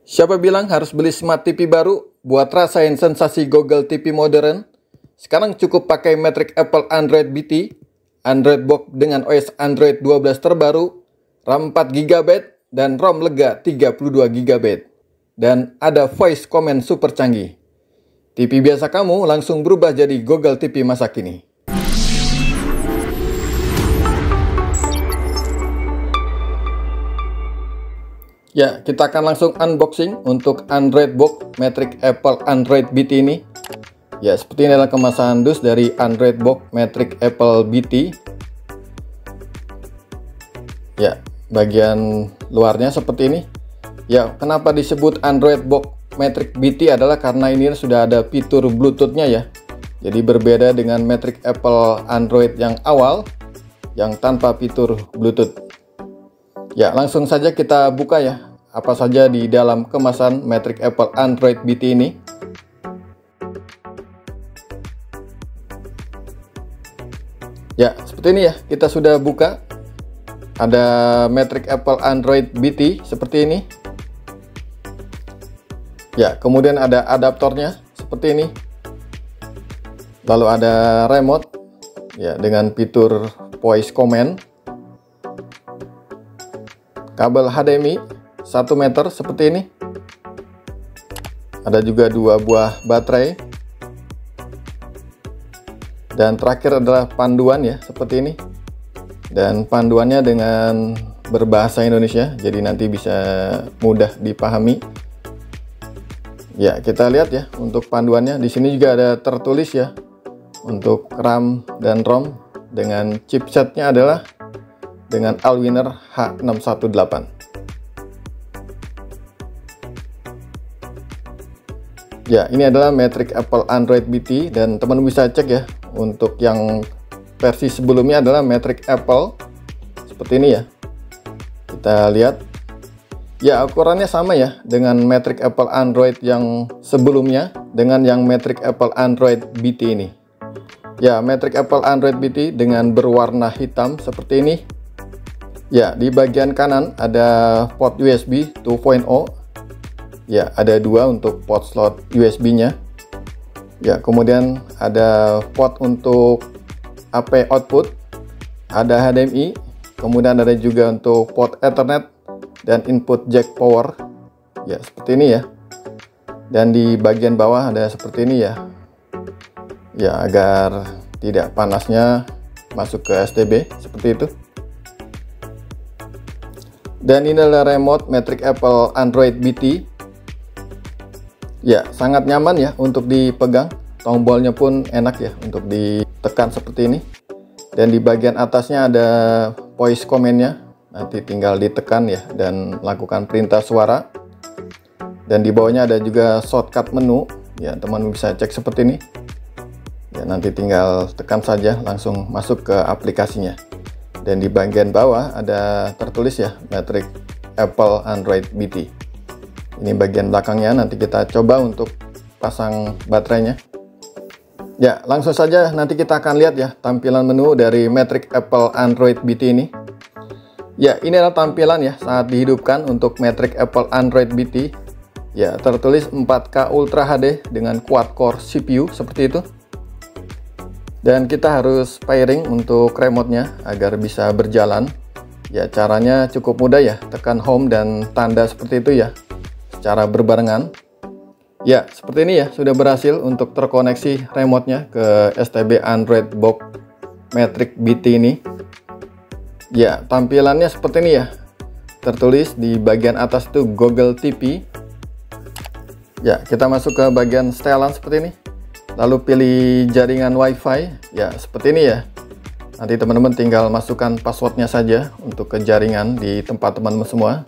Siapa bilang harus beli Smart TV baru buat rasain sensasi Google TV modern? Sekarang cukup pakai Matrix Apple Android BT, Android Box dengan OS Android 12 terbaru, RAM 4GB, dan ROM lega 32GB. Dan ada voice command super canggih. TV biasa kamu langsung berubah jadi Google TV masa kini. Ya, kita akan langsung unboxing untuk Android Box Matrix Apple Android BT ini. Ya, seperti ini adalah kemasan dus dari Android Box Matrix Apple BT. Ya, bagian luarnya seperti ini. Ya, kenapa disebut Android Box Matrix BT adalah karena ini sudah ada fitur Bluetooth-nya ya. Jadi berbeda dengan Matrix Apple Android yang awal yang tanpa fitur Bluetooth. Ya, langsung saja kita buka ya, apa saja di dalam kemasan Matrix Apple Android BT ini. Ya, seperti ini ya, kita sudah buka. Ada Matrix Apple Android BT seperti ini. Ya, kemudian ada adaptornya seperti ini. Lalu ada remote ya dengan fitur voice command. Kabel HDMI 1 meter seperti ini. Ada juga 2 buah baterai. Dan terakhir adalah panduan ya, seperti ini. Dan panduannya dengan berbahasa Indonesia, jadi nanti bisa mudah dipahami. Ya, kita lihat ya untuk panduannya. Di sini juga ada tertulis ya untuk RAM dan ROM dengan chipsetnya adalah dengan Allwinner H618. Ya, ini adalah Matrix Apple Android BT dan teman bisa cek ya. Untuk yang versi sebelumnya adalah Matrix Apple seperti ini ya. Kita lihat. Ya, ukurannya sama ya dengan Matrix Apple Android yang sebelumnya dengan yang Matrix Apple Android BT ini. Ya, Matrix Apple Android BT dengan berwarna hitam seperti ini. Ya, di bagian kanan ada port USB 2.0. Ya, ada 2 untuk port slot USB-nya. Ya, kemudian ada port untuk AP output, ada HDMI, kemudian ada juga untuk port Ethernet dan input jack power. Ya, seperti ini ya. Dan di bagian bawah ada seperti ini ya. Ya, agar tidak panasnya masuk ke STB seperti itu. Dan ini adalah remote Matrix Apple Android BT. Ya, sangat nyaman ya untuk dipegang. Tombolnya pun enak ya untuk ditekan seperti ini. Dan di bagian atasnya ada voice command-nya. Nanti tinggal ditekan ya dan lakukan perintah suara. Dan di bawahnya ada juga shortcut menu. Ya, teman bisa cek seperti ini. Ya, nanti tinggal tekan saja langsung masuk ke aplikasinya. Dan di bagian bawah ada tertulis ya Matrix Apple Android BT. Ini bagian belakangnya, nanti kita coba untuk pasang baterainya. Ya, langsung saja nanti kita akan lihat ya tampilan menu dari Matrix Apple Android BT ini. Ya, ini adalah tampilan ya saat dihidupkan untuk Matrix Apple Android BT. Ya, tertulis 4K Ultra HD dengan quad-core CPU seperti itu. Dan kita harus pairing untuk remote-nya agar bisa berjalan. Ya, caranya cukup mudah ya, tekan home dan tanda seperti itu ya, secara berbarengan. Ya, seperti ini ya, sudah berhasil untuk terkoneksi remote-nya ke STB Android Box Matrix BT ini. Ya, tampilannya seperti ini ya. Tertulis di bagian atas itu Google TV. Ya, kita masuk ke bagian setelan seperti ini. Lalu pilih jaringan WiFi. Ya, seperti ini ya. Nanti teman-teman tinggal masukkan passwordnya saja untuk ke jaringan di tempat teman-teman semua.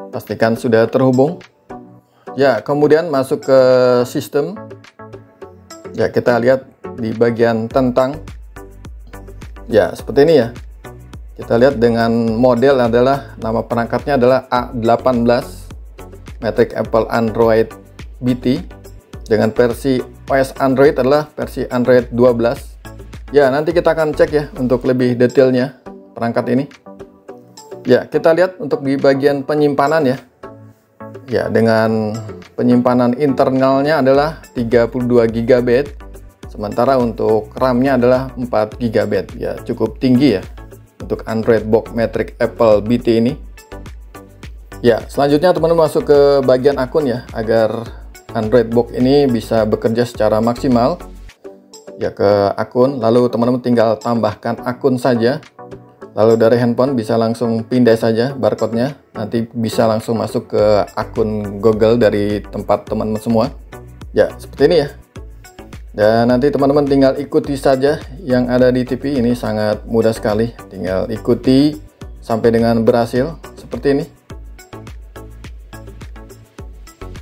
Pastikan sudah terhubung. Ya, kemudian masuk ke sistem. Ya, kita lihat di bagian tentang. Ya, seperti ini ya. Kita lihat dengan model adalah, nama perangkatnya adalah A18 Matrix Apple Android BT. Dengan versi OS Android adalah versi Android 12. Ya, nanti kita akan cek ya untuk lebih detailnya perangkat ini. Ya, kita lihat untuk di bagian penyimpanan ya. Ya, dengan penyimpanan internalnya adalah 32 GB, sementara untuk RAM-nya adalah 4 GB. Ya, cukup tinggi ya untuk Android Box Matrix Apple BT ini. Ya, selanjutnya teman-teman masuk ke bagian akun ya, agar Android Box ini bisa bekerja secara maksimal. Ya, ke akun, lalu teman-teman tinggal tambahkan akun saja. Lalu dari handphone bisa langsung pindah saja barcode-nya, nanti bisa langsung masuk ke akun Google dari tempat teman-teman semua. Ya, seperti ini ya. Dan nanti teman-teman tinggal ikuti saja yang ada di TV, ini sangat mudah sekali. Tinggal ikuti sampai dengan berhasil, seperti ini.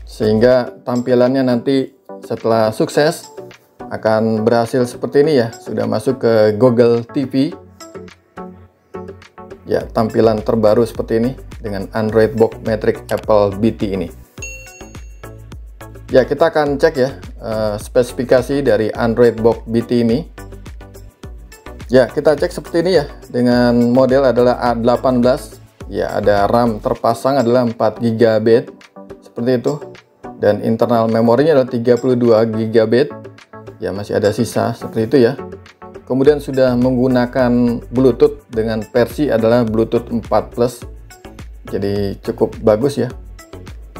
Sehingga tampilannya nanti setelah sukses akan berhasil seperti ini ya, sudah masuk ke Google TV. Ya, tampilan terbaru seperti ini dengan Android Box Matrix Apple BT ini. Ya, kita akan cek ya spesifikasi dari Android Box BT ini. Ya, kita cek seperti ini ya, dengan model adalah A18. Ya, ada RAM terpasang adalah 4 GB seperti itu, dan internal memorinya adalah 32 GB. Ya, masih ada sisa seperti itu ya. Kemudian sudah menggunakan Bluetooth dengan versi adalah Bluetooth 4+, jadi cukup bagus ya.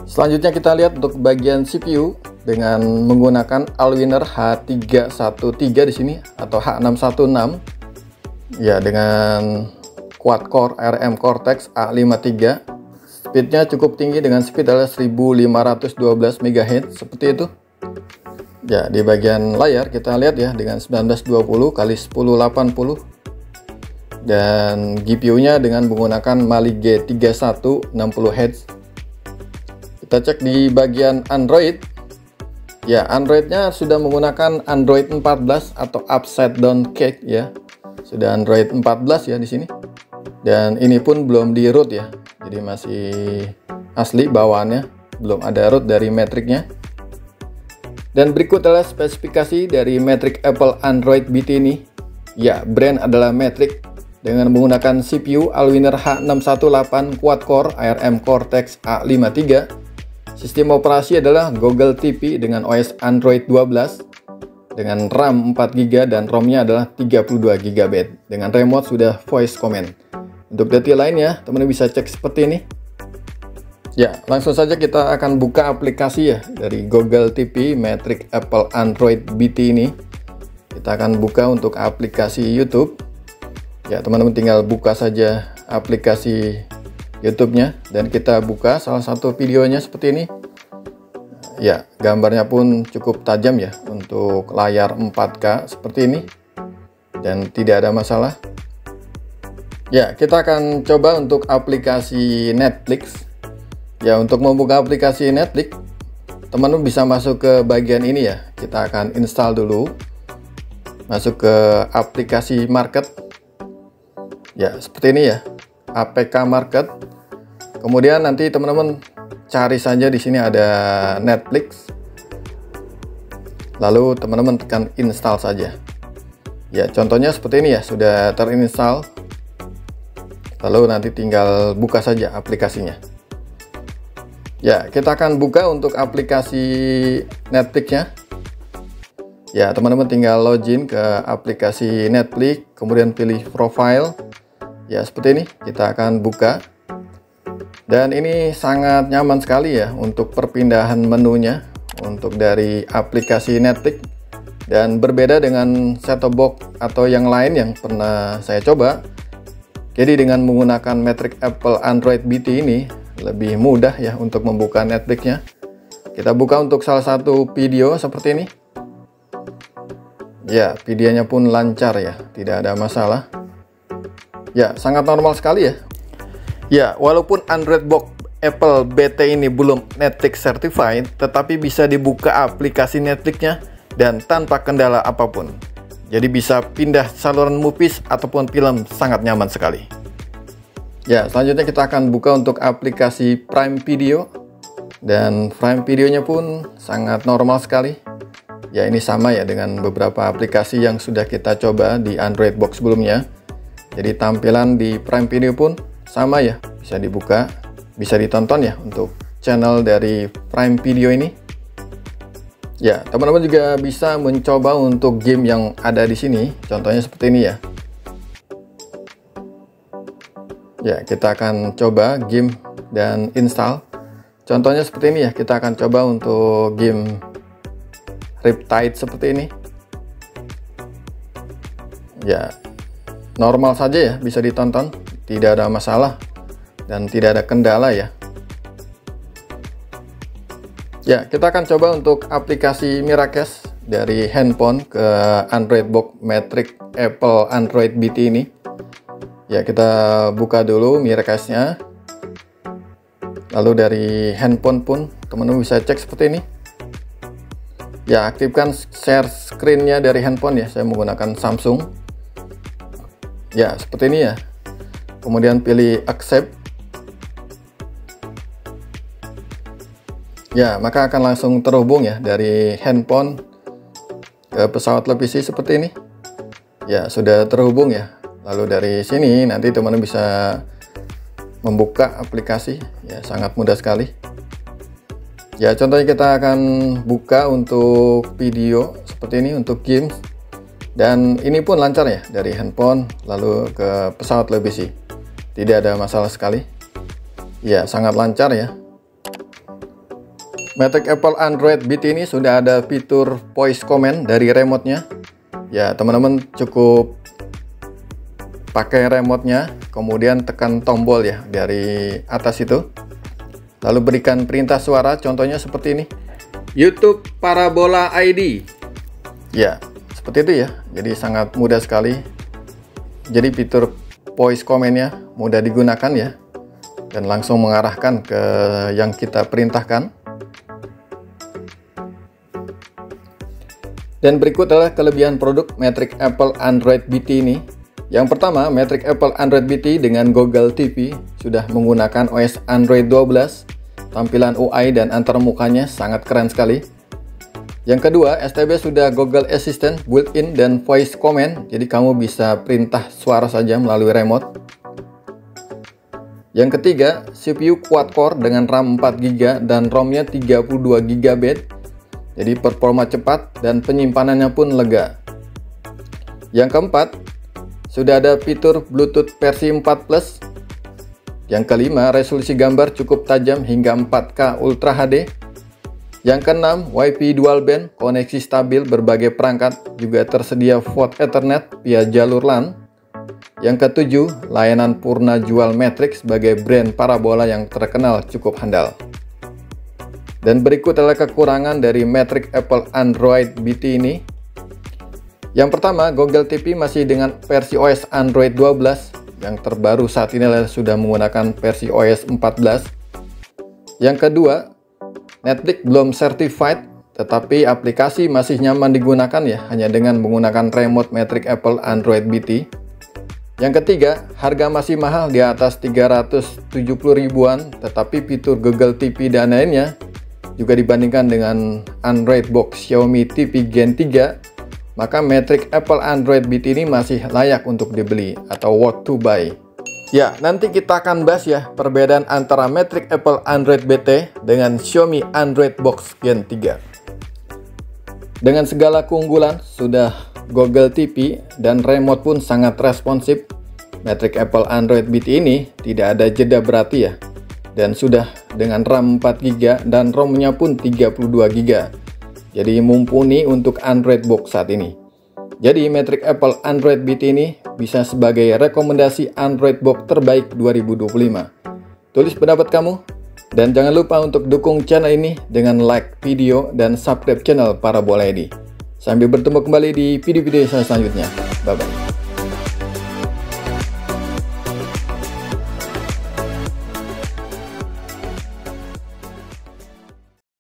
Selanjutnya kita lihat untuk bagian CPU dengan menggunakan Allwinner H313 di sini atau H616. Ya, dengan quad core ARM Cortex A53. Speednya cukup tinggi dengan speed adalah 1512 MHz seperti itu. Ya, di bagian layar kita lihat ya dengan 1920 x 1080, dan GPU-nya dengan menggunakan Mali G31 60Hz. Kita cek di bagian Android. Ya, Android-nya sudah menggunakan Android 14 atau Upside Down Cake ya. Sudah Android 14 ya di sini. Dan ini pun belum di root ya. Jadi masih asli bawaannya, belum ada root dari Matrix-nya. Dan berikut adalah spesifikasi dari Matrix Apple Android BT ini. Ya, brand adalah Matrix dengan menggunakan CPU Allwinner H618 quad core ARM Cortex A53. Sistem operasi adalah Google TV dengan OS Android 12 dengan RAM 4 GB dan ROM-nya adalah 32 GB. Dengan remote sudah voice command. Untuk detail lainnya, teman-teman bisa cek seperti ini. Ya, langsung saja kita akan buka aplikasi ya dari Google TV Matrix Apple Android BT ini. Kita akan buka untuk aplikasi YouTube. Ya, teman-teman tinggal buka saja aplikasi YouTube-nya dan kita buka salah satu videonya seperti ini. Ya, gambarnya pun cukup tajam ya untuk layar 4K seperti ini dan tidak ada masalah. Ya, kita akan coba untuk aplikasi Netflix. Ya, untuk membuka aplikasi Netflix, teman-teman bisa masuk ke bagian ini ya. Kita akan install dulu. Masuk ke aplikasi Market. Ya, seperti ini ya. APK Market. Kemudian nanti teman-teman cari saja di sini ada Netflix. Lalu teman-teman tekan install saja. Ya, contohnya seperti ini ya, sudah terinstall. Lalu nanti tinggal buka saja aplikasinya. Ya, kita akan buka untuk aplikasi Netflix-nya. Ya, teman-teman tinggal login ke aplikasi Netflix, kemudian pilih profile. Ya, seperti ini. Kita akan buka. Dan ini sangat nyaman sekali ya untuk perpindahan menunya untuk dari aplikasi Netflix. Dan berbeda dengan set-top box atau yang lain yang pernah saya coba. Jadi dengan menggunakan Matrix Apple Android BT ini lebih mudah ya untuk membuka Netflix-nya. Kita buka untuk salah satu video seperti ini. Ya, videonya pun lancar ya, tidak ada masalah. Ya, sangat normal sekali ya. Ya, walaupun Android Box Apple BT ini belum Netflix certified, tetapi bisa dibuka aplikasi Netflix-nya dan tanpa kendala apapun. Jadi bisa pindah saluran movies ataupun film, sangat nyaman sekali. Ya, selanjutnya kita akan buka untuk aplikasi Prime Video. Dan Prime Videonya pun sangat normal sekali. Ya, ini sama ya dengan beberapa aplikasi yang sudah kita coba di Android Box sebelumnya. Jadi tampilan di Prime Video pun sama ya, bisa dibuka, bisa ditonton ya untuk channel dari Prime Video ini. Ya, teman-teman juga bisa mencoba untuk game yang ada di sini. Contohnya seperti ini ya. Ya, kita akan coba game dan install. Contohnya seperti ini ya. Kita akan coba untuk game Riptide seperti ini. Ya, normal saja ya, bisa ditonton, tidak ada masalah dan tidak ada kendala ya. Ya, kita akan coba untuk aplikasi Miracast dari handphone ke Android box Matrix Apple Android BT ini. Ya, kita buka dulu Miracast-nya. Lalu dari handphone pun teman-teman bisa cek seperti ini. Ya, aktifkan share screen-nya dari handphone ya. Saya menggunakan Samsung. Ya, seperti ini ya. Kemudian pilih accept. Ya, maka akan langsung terhubung ya dari handphone ke pesawat televisi seperti ini. Ya, sudah terhubung ya. Lalu dari sini nanti teman-teman bisa membuka aplikasi. Ya, sangat mudah sekali. Ya, contohnya kita akan buka untuk video seperti ini untuk games. Dan ini pun lancar ya dari handphone lalu ke pesawat televisi. Tidak ada masalah sekali. Ya, sangat lancar ya. Matrix Apple Android BT ini sudah ada fitur voice command dari remote-nya. Ya, teman-teman cukup pakai remote-nya, kemudian tekan tombol ya dari atas itu. Lalu berikan perintah suara, contohnya seperti ini. YouTube Parabola ID. Ya, seperti itu ya. Jadi sangat mudah sekali. Jadi fitur voice command-nya mudah digunakan ya. Dan langsung mengarahkan ke yang kita perintahkan. Dan berikut adalah kelebihan produk Matrix Apple Android BT ini. Yang pertama, Matrix Apple Android BT dengan Google TV sudah menggunakan OS Android 12. Tampilan UI dan antarmukanya sangat keren sekali. Yang kedua, STB sudah Google Assistant built-in dan voice command. Jadi kamu bisa perintah suara saja melalui remote. Yang ketiga, CPU quad-core dengan RAM 4GB dan ROM-nya 32GB. Jadi performa cepat dan penyimpanannya pun lega. Yang keempat, sudah ada fitur Bluetooth versi 4+. Yang kelima, resolusi gambar cukup tajam hingga 4K Ultra HD. Yang keenam, Wi-Fi dual band, koneksi stabil berbagai perangkat, juga tersedia VoLTE Ethernet via jalur LAN. Yang ketujuh, layanan Purna jual Matrix sebagai brand parabola yang terkenal cukup handal. Dan berikut adalah kekurangan dari Matrix Apple Android BT ini. Yang pertama, Google TV masih dengan versi OS Android 12. Yang terbaru saat ini adalah sudah menggunakan versi OS 14. Yang kedua, Netflix belum certified, tetapi aplikasi masih nyaman digunakan ya, hanya dengan menggunakan remote Matrix Apple Android BT. Yang ketiga, harga masih mahal di atas 370 ribuan, tetapi fitur Google TV dan lainnya juga dibandingkan dengan Android box Xiaomi TV Gen 3, maka Matrix Apple Android BT ini masih layak untuk dibeli atau worth to buy. Ya, nanti kita akan bahas ya perbedaan antara Matrix Apple Android BT dengan Xiaomi Android box Gen 3. Dengan segala keunggulan, sudah Google TV dan remote pun sangat responsif. Matrix Apple Android BT ini tidak ada jeda berarti ya. Dan sudah dengan RAM 4GB dan ROM-nya pun 32GB. Jadi mumpuni untuk Android box saat ini. Jadi Matrix Apple Android BT ini bisa sebagai rekomendasi Android box terbaik 2025. Tulis pendapat kamu dan jangan lupa untuk dukung channel ini dengan like video dan subscribe channel Parabola ID. Sambil bertemu kembali di video-video saya selanjutnya. Bye bye.